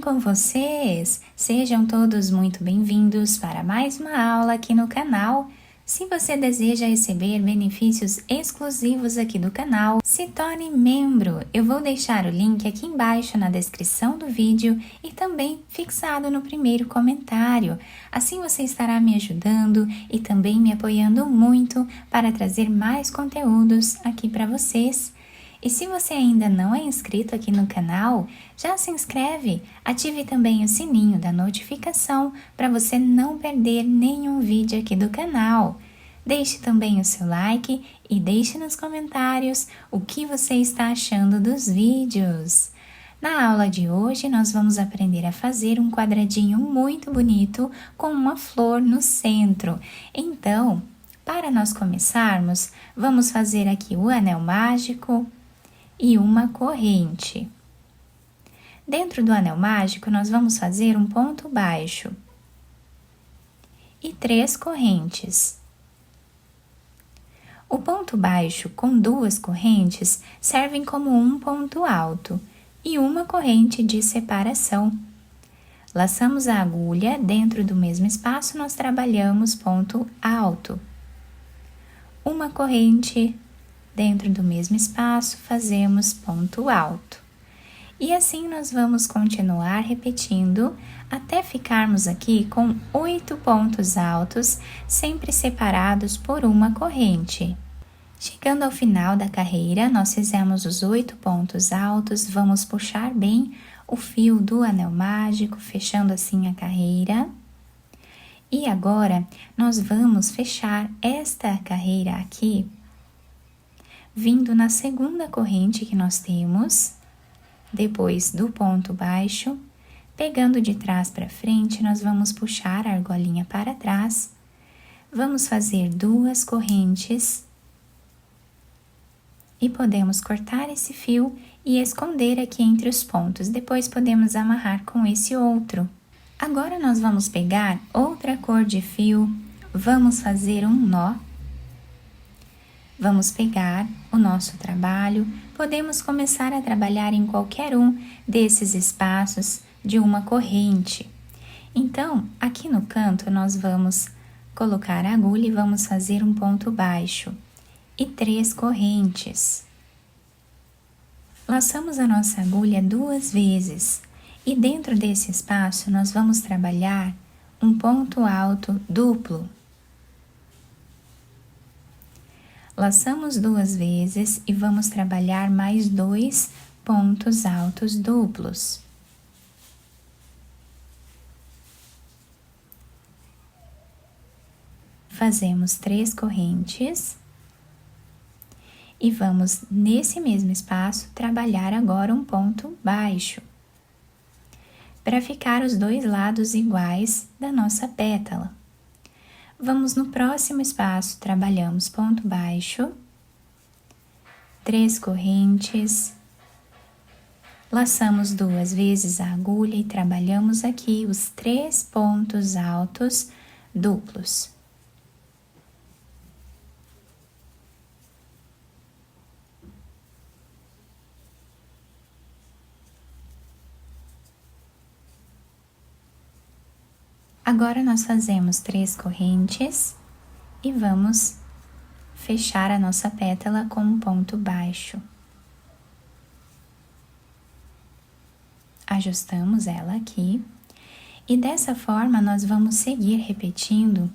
com vocês? Sejam todos muito bem-vindos para mais uma aula aqui no canal. Se você deseja receber benefícios exclusivos aqui do canal, se torne membro. Eu vou deixar o link aqui embaixo na descrição do vídeo e também fixado no primeiro comentário. Assim você estará me ajudando e também me apoiando muito para trazer mais conteúdos aqui para vocês. E se você ainda não é inscrito aqui no canal, já se inscreve, ative também o sininho da notificação para você não perder nenhum vídeo aqui do canal. Deixe também o seu like e deixe nos comentários o que você está achando dos vídeos. Na aula de hoje, nós vamos aprender a fazer um quadradinho muito bonito com uma flor no centro. Então, para nós começarmos, vamos fazer aqui o anel mágico e uma corrente. Dentro do anel mágico, nós vamos fazer um ponto baixo e 3 correntes. O ponto baixo com 2 correntes servem como um ponto alto e uma corrente de separação. Laçamos a agulha dentro do mesmo espaço, nós trabalhamos ponto alto. Uma corrente dentro do mesmo espaço, fazemos ponto alto. E assim nós vamos continuar repetindo até ficarmos aqui com 8 pontos altos, sempre separados por uma corrente. Chegando ao final da carreira, nós fizemos os 8 pontos altos, vamos puxar bem o fio do anel mágico, fechando assim a carreira. E agora, nós vamos fechar esta carreira aqui, vindo na segunda corrente que nós temos, depois do ponto baixo, pegando de trás para frente, nós vamos puxar a argolinha para trás, vamos fazer 2 correntes e podemos cortar esse fio e esconder aqui entre os pontos, depois podemos amarrar com esse outro. Agora nós vamos pegar outra cor de fio, vamos fazer um nó. Vamos pegar o nosso trabalho, podemos começar a trabalhar em qualquer um desses espaços de uma corrente. Então, aqui no canto, nós vamos colocar a agulha e vamos fazer um ponto baixo e 3 correntes. Laçamos a nossa agulha 2 vezes e dentro desse espaço nós vamos trabalhar um ponto alto duplo. Laçamos 2 vezes e vamos trabalhar mais 2 pontos altos duplos. Fazemos 3 correntes e vamos, nesse mesmo espaço, trabalhar agora um ponto baixo, para ficar os 2 lados iguais da nossa pétala. Vamos no próximo espaço, trabalhamos ponto baixo, 3 correntes, laçamos 2 vezes a agulha e trabalhamos aqui os 3 pontos altos duplos. Agora nós fazemos 3 correntes e vamos fechar a nossa pétala com um ponto baixo. Ajustamos ela aqui e dessa forma nós vamos seguir repetindo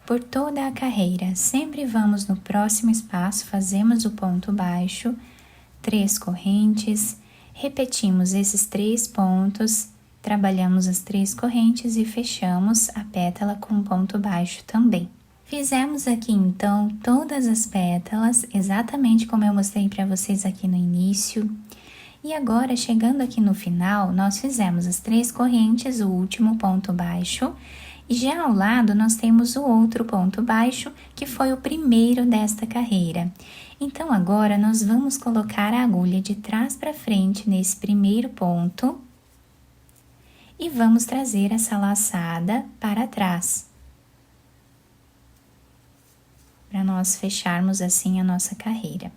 por toda a carreira. Sempre vamos no próximo espaço, fazemos o ponto baixo, 3 correntes, repetimos esses 3 pontos, trabalhamos as 3 correntes e fechamos a pétala com um ponto baixo também. Fizemos aqui então todas as pétalas, exatamente como eu mostrei para vocês aqui no início. E agora, chegando aqui no final, nós fizemos as 3 correntes, o último ponto baixo, e já ao lado nós temos o outro ponto baixo, que foi o primeiro desta carreira. Então agora nós vamos colocar a agulha de trás para frente nesse primeiro ponto, e vamos trazer essa laçada para trás, para nós fecharmos assim a nossa carreira.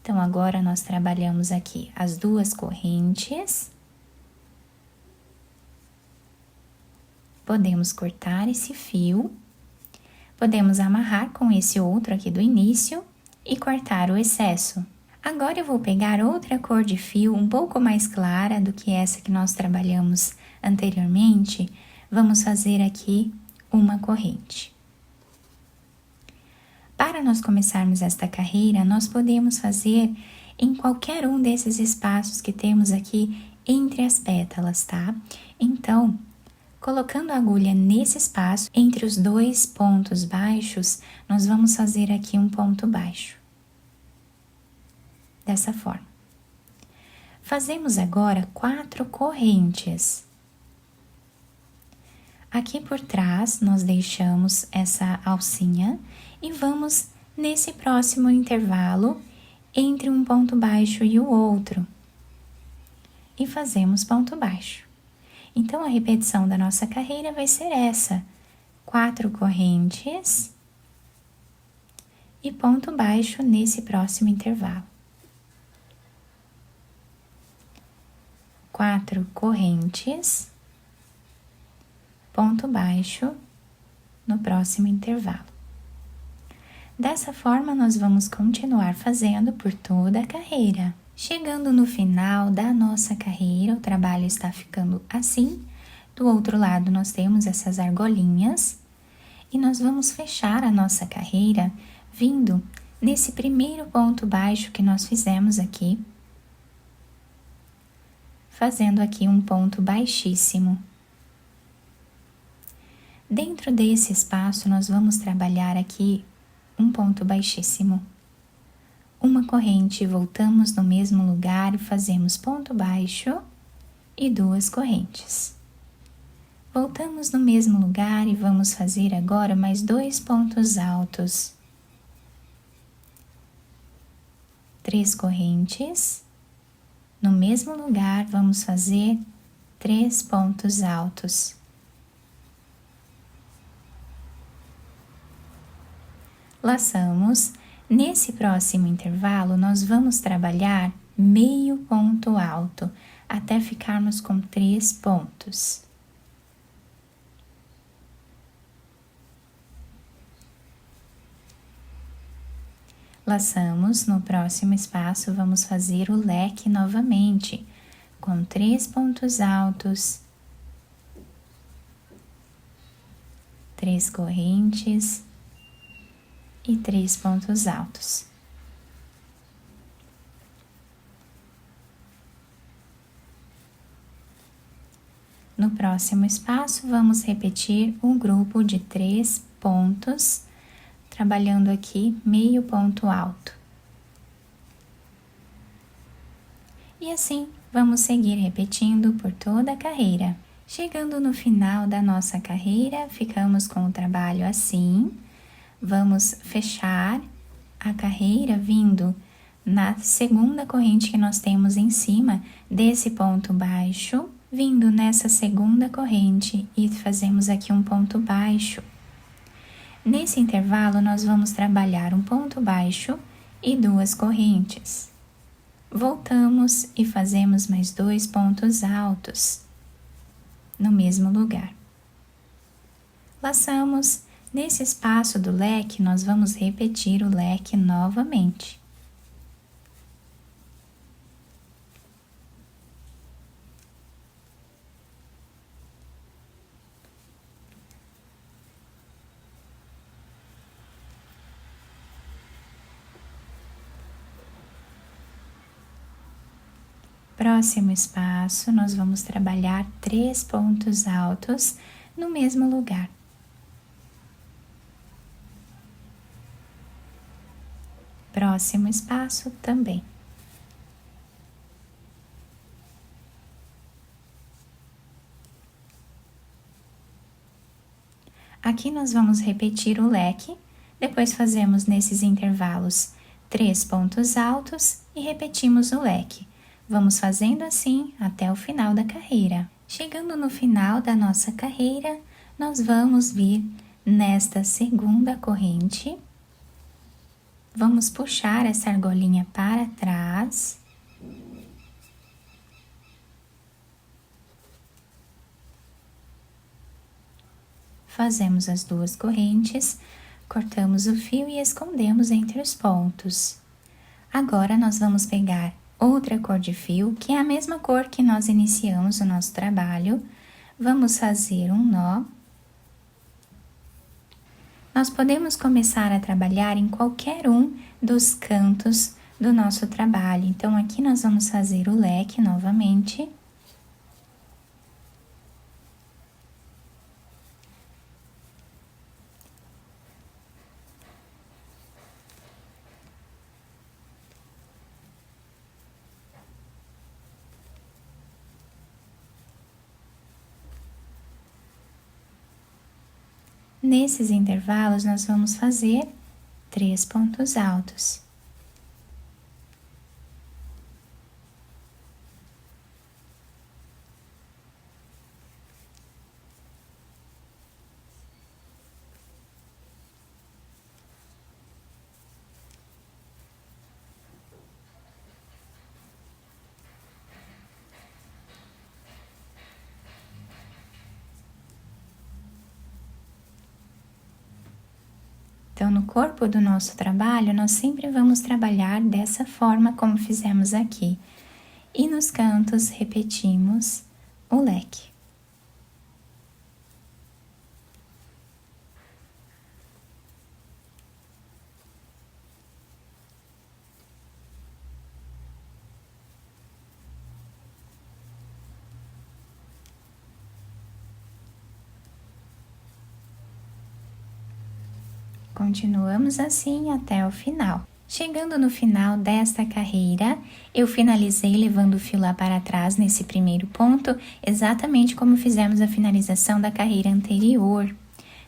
Então, agora nós trabalhamos aqui as 2 correntes podemos cortar esse fio, podemos amarrar com esse outro aqui do início e cortar o excesso. Agora eu vou pegar outra cor de fio um pouco mais clara do que essa que nós trabalhamos anteriormente. Vamos fazer aqui uma corrente. Para nós começarmos esta carreira, nós podemos fazer em qualquer um desses espaços que temos aqui entre as pétalas, tá? Então, colocando a agulha nesse espaço, entre os dois pontos baixos, nós vamos fazer aqui um ponto baixo. Dessa forma. Fazemos agora 4 correntes. Aqui por trás, nós deixamos essa alcinha e vamos nesse próximo intervalo entre um ponto baixo e o outro. E fazemos ponto baixo. Então, a repetição da nossa carreira vai ser essa: 4 correntes e ponto baixo nesse próximo intervalo. 4 correntes, ponto baixo no próximo intervalo. Dessa forma, nós vamos continuar fazendo por toda a carreira. Chegando no final da nossa carreira, o trabalho está ficando assim. Do outro lado, nós temos essas argolinhas e nós vamos fechar a nossa carreira vindo nesse primeiro ponto baixo que nós fizemos aqui, fazendo aqui um ponto baixíssimo. Dentro desse espaço, nós vamos trabalhar aqui um ponto baixíssimo. Uma corrente, voltamos no mesmo lugar e fazemos ponto baixo e 2 correntes. Voltamos no mesmo lugar e vamos fazer agora mais 2 pontos altos. 3 correntes. No mesmo lugar, vamos fazer 3 pontos altos. Laçamos. Nesse próximo intervalo, nós vamos trabalhar meio ponto alto, até ficarmos com 3 pontos. Laçamos. No próximo espaço, vamos fazer o leque novamente, com 3 pontos altos, 3 correntes e 3 pontos altos. No próximo espaço, vamos repetir um grupo de 3 pontos, trabalhando aqui meio ponto alto. E assim, vamos seguir repetindo por toda a carreira. Chegando no final da nossa carreira, ficamos com o trabalho assim. Vamos fechar a carreira vindo na segunda corrente que nós temos em cima desse ponto baixo, vindo nessa segunda corrente e fazemos aqui um ponto baixo. Nesse intervalo, nós vamos trabalhar um ponto baixo e 2 correntes. Voltamos e fazemos mais 2 pontos altos no mesmo lugar. Laçamos. Nesse espaço do leque, nós vamos repetir o leque novamente. Próximo espaço, nós vamos trabalhar 3 pontos altos no mesmo lugar. Próximo espaço também. Aqui nós vamos repetir o leque, depois fazemos nesses intervalos 3 pontos altos e repetimos o leque. Vamos fazendo assim até o final da carreira. Chegando no final da nossa carreira, nós vamos vir nesta segunda corrente. Vamos puxar essa argolinha para trás. fazemos as 2 correntes, cortamos o fio e escondemos entre os pontos. Agora nós vamos pegar outra cor de fio, que é a mesma cor que nós iniciamos o nosso trabalho. Vamos fazer um nó. Nós podemos começar a trabalhar em qualquer um dos cantos do nosso trabalho. Então, aqui nós vamos fazer o leque novamente. Nesses intervalos, nós vamos fazer 3 pontos altos. Então, no corpo do nosso trabalho, nós sempre vamos trabalhar dessa forma como fizemos aqui. E nos cantos, repetimos o leque. Continuamos assim até o final. Chegando no final desta carreira, eu finalizei levando o fio lá para trás nesse primeiro ponto, exatamente como fizemos a finalização da carreira anterior.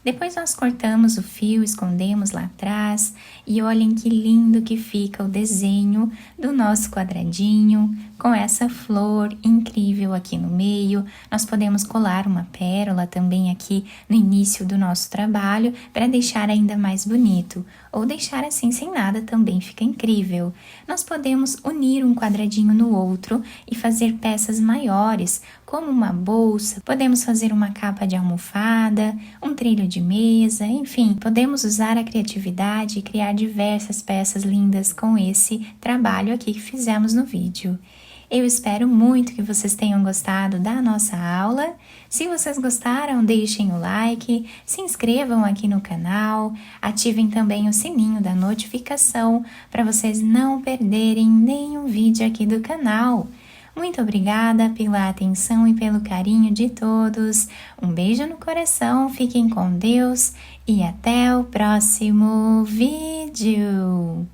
Depois nós cortamos o fio, escondemos lá atrás e olhem que lindo que fica o desenho do nosso quadradinho com essa flor incrível aqui no meio. Nós podemos colar uma pérola também aqui no início do nosso trabalho para deixar ainda mais bonito, ou deixar assim sem nada também fica incrível. Nós podemos unir um quadradinho no outro e fazer peças maiores, como uma bolsa, podemos fazer uma capa de almofada, um trilho de mesa, enfim, podemos usar a criatividade e criar diversas peças lindas com esse trabalho aqui que fizemos no vídeo. Eu espero muito que vocês tenham gostado da nossa aula. Se vocês gostaram, deixem o like, se inscrevam aqui no canal, ativem também o sininho da notificação para vocês não perderem nenhum vídeo aqui do canal. Muito obrigada pela atenção e pelo carinho de todos. Um beijo no coração, fiquem com Deus e até o próximo vídeo.